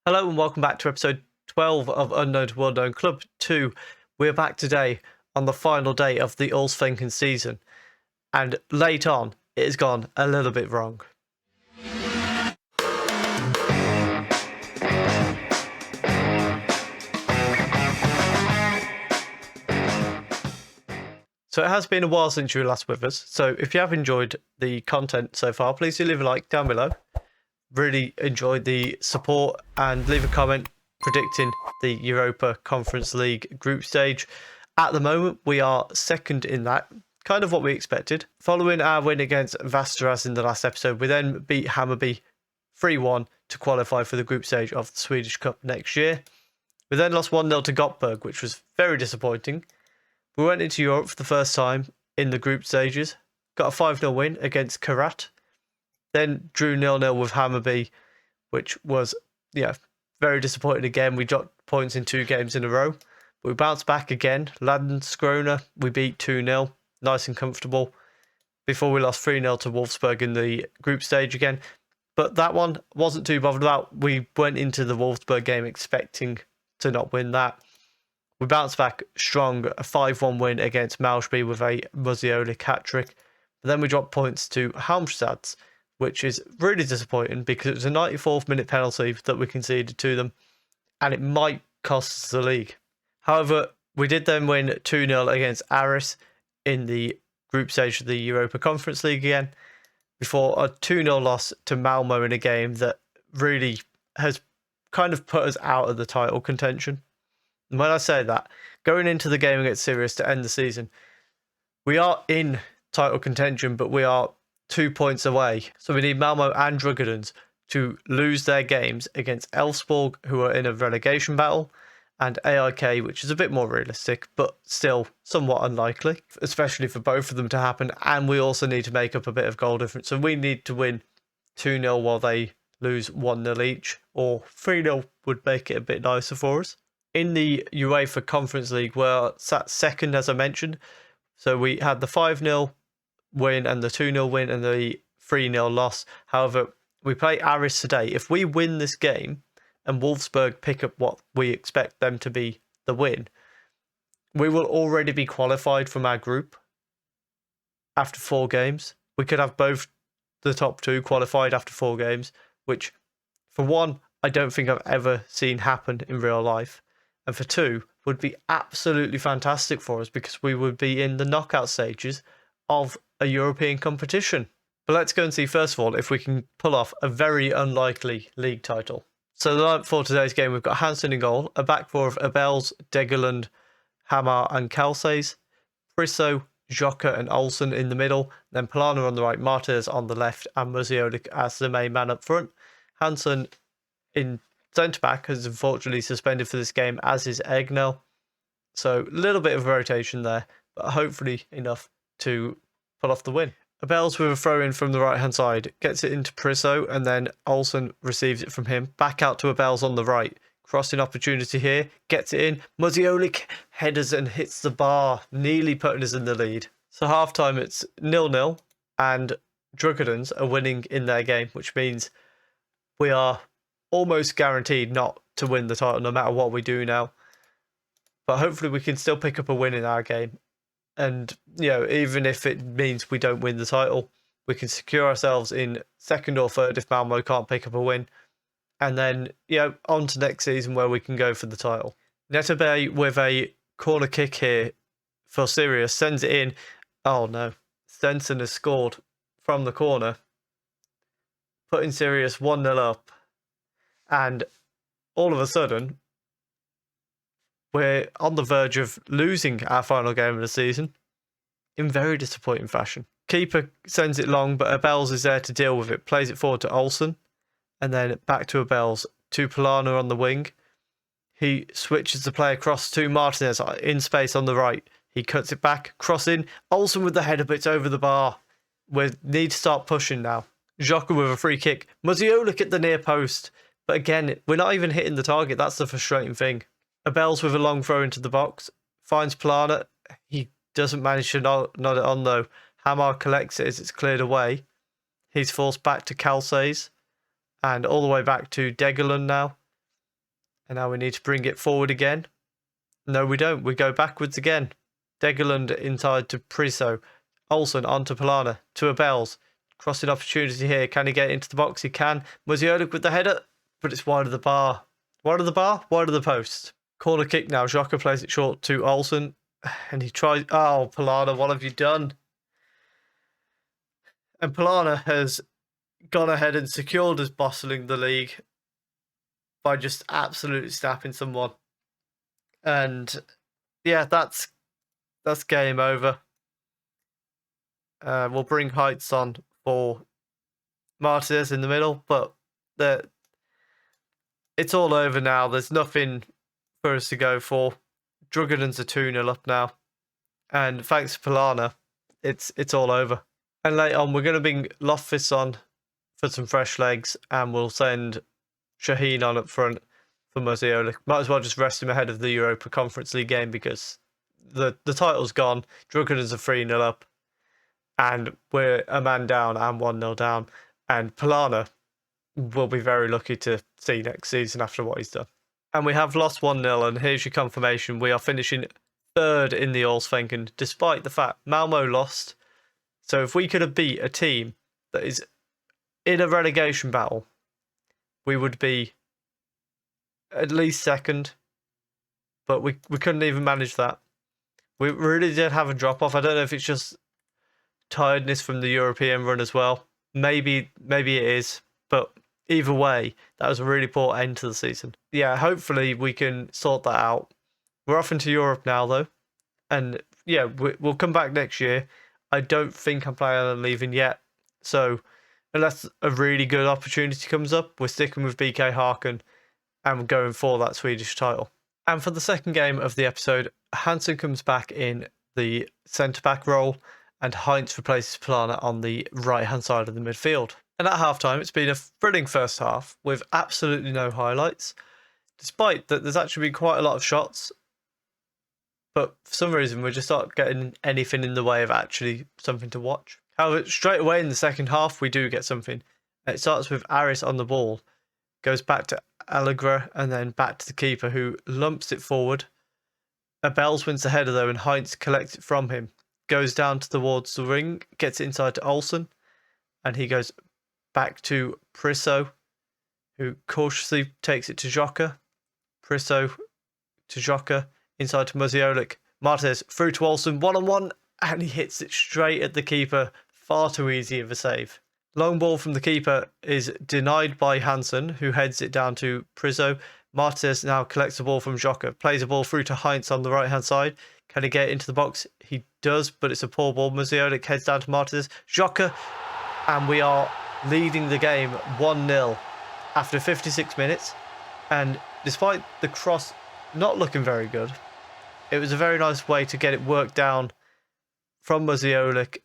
Hello and welcome back to episode 12 of Unknown to Well Known Club 2. We're back today on the final day of the Allsvenken season, and late on, it has gone a little bit wrong. So it has been a while since you were last with us, so if you have enjoyed the content so far, please do leave a like down below. Really enjoyed the support and leave a comment predicting the Europa Conference League group stage. At the moment, we are second in that, kind of what we expected. Following our win against Västerås in the last episode, we then beat Hammarby 3-1 to qualify for the group stage of the Swedish Cup next year. We then lost 1-0 to Gothenburg, which was very disappointing. We went into Europe for the first time in the group stages, got a 5-0 win against Karat. Then drew 0-0 with Hammarby, which was, very disappointing again. We dropped points in 2 games in a row. But we bounced back again. Landskroner, we beat 2-0. Nice and comfortable. Before we lost 3-0 to Wolfsburg in the group stage again. But that one wasn't too bothered about. We went into the Wolfsburg game expecting to not win that. We bounced back strong, a 5-1 win against Malmby with a Musiolic hat-trick. Then we dropped points to Halmstad, which is really disappointing because it was a 94th minute penalty that we conceded to them, and it might cost us the league. However, we did then win 2-0 against Aris in the group stage of the Europa Conference League again, before a 2-0 loss to Malmo in a game that really has kind of put us out of the title contention. And when I say that, going into the game against Sirius to end the season, we are in title contention, but we are 2 points away. So we need Malmo and Drugardens to lose their games against Elfsborg, who are in a relegation battle, and AIK, which is a bit more realistic, but still somewhat unlikely, especially for both of them to happen. And we also need to make up a bit of goal difference. So we need to win 2-0 while they lose 1-0 each, or 3-0 would make it a bit nicer for us. In the UEFA Conference League, we're sat second, as I mentioned. So we had the 5-0 win and the 2-0 win and the 3-0 loss. However, we play Aris today. If we win this game and Wolfsburg pick up what we expect them to be the win, we will already be qualified from our group after 4 games. We could have both the top 2 qualified after 4 games, which, for one, I don't think I've ever seen happen in real life. And for 2, would be absolutely fantastic for us because we would be in the knockout stages of a European competition. But let's go and see first of all if we can pull off a very unlikely league title. So the lineup for today's game, we've got Hansen in goal, a back 4 of Abels, Degerlund, Hamar and Kalsays, Prisso, Joker and Olsen in the middle, then Polana on the right, Martez on the left and Musiolic as the main man up front. Hansen in centre-back has unfortunately suspended for this game, as is Egnell. So a little bit of rotation there, but hopefully enough to pull off the win. Abels with a throw-in from the right-hand side, gets it into Prisso, and then Olsen receives it from him. Back out to Abels on the right. Crossing opportunity here, gets it in. Musiolic headers and hits the bar, nearly putting us in the lead. So half-time it's 0-0, and Drugardens are winning in their game, which means we are almost guaranteed not to win the title no matter what we do now. But hopefully we can still pick up a win in our game. And, even if it means we don't win the title, we can secure ourselves in second or third if Malmo can't pick up a win. And then, on to next season where we can go for the title. Netabay with a corner kick here for Sirius, sends it in. Oh no, Stenson has scored from the corner, putting Sirius 1-0 up. And all of a sudden, we're on the verge of losing our final game of the season in very disappointing fashion. Keeper sends it long, but Abels is there to deal with it. Plays it forward to Olsen, and then back to Abels, to Polana on the wing. He switches the play across to Martinez in space on the right. He cuts it back, cross in. Olsen with the header, but it's over the bar. We need to start pushing now. Joker with a free kick. Musiolic at the near post. But again, we're not even hitting the target. That's the frustrating thing. Abels with a long throw into the box. Finds Polana. He doesn't manage to nod it on though. Hamar collects it as it's cleared away. He's forced back to Kalsays. And all the way back to Degerlund now. And now we need to bring it forward again. No, we don't. We go backwards again. Degerlund inside to Priso. Olsen onto Polana. To Abels. Crossing opportunity here. Can he get into the box? He can. Muziolik with the header. But it's wide of the bar. Wide of the bar? Wide of the post. Corner kick now. Xhaka plays it short to Olsen. And he tries... Oh, Polana, what have you done? And Polana has gone ahead and secured us bottling the league by just absolutely snapping someone. And yeah, that's game over. We'll bring Heights on for Martinez in the middle, but it's all over now. There's nothing for us to go for. Druggerden's a 2-0 up now. And thanks to Polana, it's all over. And later on, we're going to bring Loftus on for some fresh legs, and we'll send Shaheen on up front for Muziolik. Might as well just rest him ahead of the Europa Conference League game because the title's gone. Druggerden's a 3-0 up, and we're a man down and 1-0 down. And Polana will be very lucky to see next season after what he's done. And we have lost 1-0, and here's your confirmation. We are finishing third in the Allsvenskan, despite the fact Malmo lost. So if we could have beat a team that is in a relegation battle, we would be at least second. But we couldn't even manage that. We really did have a drop-off. I don't know if it's just tiredness from the European run as well. Maybe it is. But either way, that was a really poor end to the season. Yeah, hopefully we can sort that out. We're off into Europe now, though. And yeah, we'll come back next year. I don't think I'm planning on leaving yet. So unless a really good opportunity comes up, we're sticking with BK HACKEN and we're going for that Swedish title. And for the second game of the episode, Hansen comes back in the centre-back role and Heinz replaces Polana on the right-hand side of the midfield. And at half-time, it's been a thrilling first half with absolutely no highlights, despite that there's actually been quite a lot of shots. But for some reason, we're just not getting anything in the way of actually something to watch. However, straight away in the second half, we do get something. It starts with Aris on the ball, goes back to Allegra, and then back to the keeper, who lumps it forward. Abels wins the header, though, and Heinz collects it from him. Goes down towards the ring, gets it inside to Olsen, and he goes back to Priso, who cautiously takes it to Xhaka. Priso to Xhaka. Inside to Muziolik. Martinez through to Olsen, one-on-one, and he hits it straight at the keeper. Far too easy of a save. Long ball from the keeper is denied by Hansen, who heads it down to Priso. Martinez now collects the ball from Xhaka, plays the ball through to Heinz on the right-hand side. Can he get into the box? He does, but it's a poor ball. Muziolik heads down to Martinez. Xhaka, and we are leading the game 1-0 after 56 minutes. And despite the cross not looking very good, it was a very nice way to get it worked down from Muziolik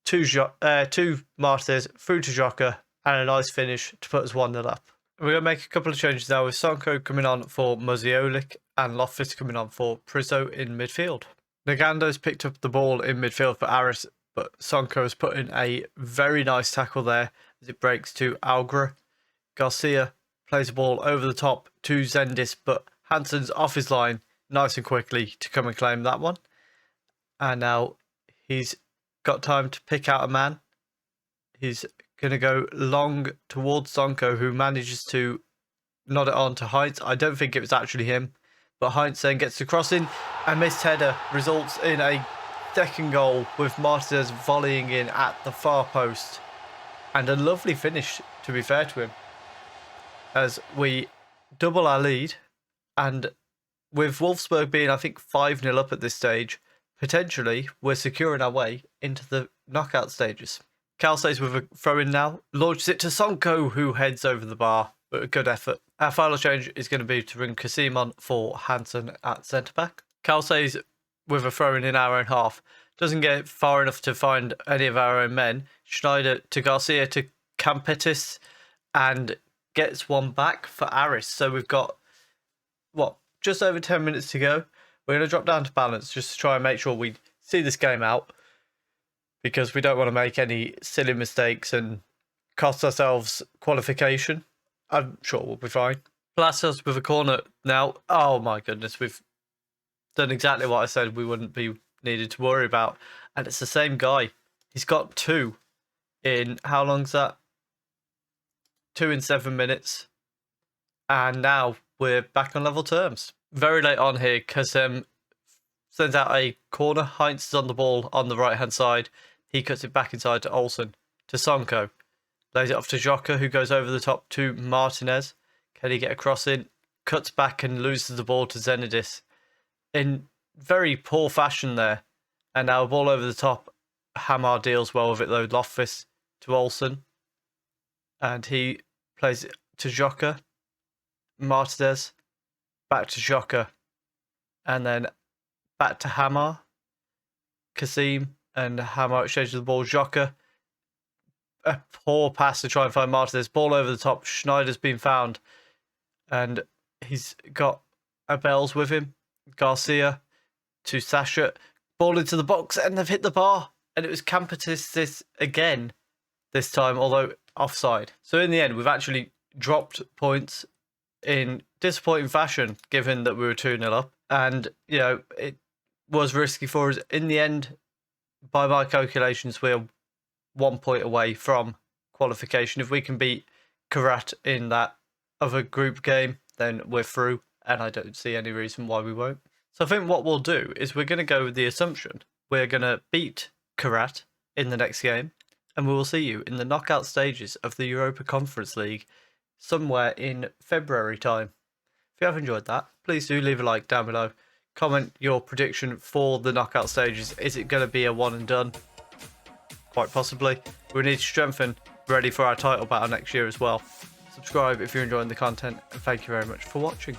to Martinez, through to Xhaka, and a nice finish to put us 1-0 up. We're going to make a couple of changes now, with Sonko coming on for Muziolik and Loftus coming on for Priso in midfield. Nagando's picked up the ball in midfield for Aris, but Sonko has put in a very nice tackle there as it breaks to Algra. Garcia plays the ball over the top to Zendis, but Hansen's off his line nice and quickly to come and claim that one. And now he's got time to pick out a man. He's going to go long towards Sonko, who manages to nod it on to Heinz. I don't think it was actually him, but Heinz then gets the crossing. A missed header results in a second goal, with Martinez volleying in at the far post. And a lovely finish, to be fair to him, as we double our lead. And with Wolfsburg being, I think, 5-0 up at this stage, potentially we're securing our way into the knockout stages. Calce's with a throw-in now, launches it to Sonko, who heads over the bar, but a good effort. Our final change is going to be to bring Kasim on for Hansen at centre-back. Calce's with a throw-in in our own half, doesn't get far enough to find any of our own men. Schneider to Garcia to Campetis, and gets one back for Aris. So we've got, just over 10 minutes to go. We're going to drop down to balance just to try and make sure we see this game out, because we don't want to make any silly mistakes and cost ourselves qualification. I'm sure we'll be fine. Blast us with a corner now. Oh my goodness, we've done exactly what I said we wouldn't be needed to worry about. And it's the same guy. He's got 2 in, how long's that? 2 in 7 minutes. And now we're back on level terms. Very late on here, Kasem sends out a corner. Heinz is on the ball on the right-hand side. He cuts it back inside to Olsen, to Sonko. Lays it off to Joker, who goes over the top to Martinez. Can he get a cross in? Cuts back and loses the ball to Zenidis in very poor fashion there. And now a ball over the top. Hamar deals well with it though. Loftus to Olsen. And he plays it to Joker. Martinez. Back to Joker. And then back to Hamar. Kasim and Hamar exchanges the ball. Joker. A poor pass to try and find Martinez. Ball over the top. Schneider's been found. And he's got Abels with him. Garcia to Sasha. Ball into the box and they've hit the bar. And it was Campatis again this time, although offside. So in the end, we've actually dropped points in disappointing fashion, given that we were 2-0 up. And, you know, it was risky for us. In the end, by my calculations, we're 1 point away from qualification. If we can beat Karat in that other group game, then we're through, and I don't see any reason why we won't. So I think what we'll do is we're going to go with the assumption we're going to beat Karat in the next game, and we will see you in the knockout stages of the Europa Conference League somewhere in February time. If you have enjoyed that, please do leave a like down below. Comment your prediction for the knockout stages. Is it going to be a one and done? Quite possibly. We need to strengthen, ready for our title battle next year as well. Subscribe if you're enjoying the content, and thank you very much for watching.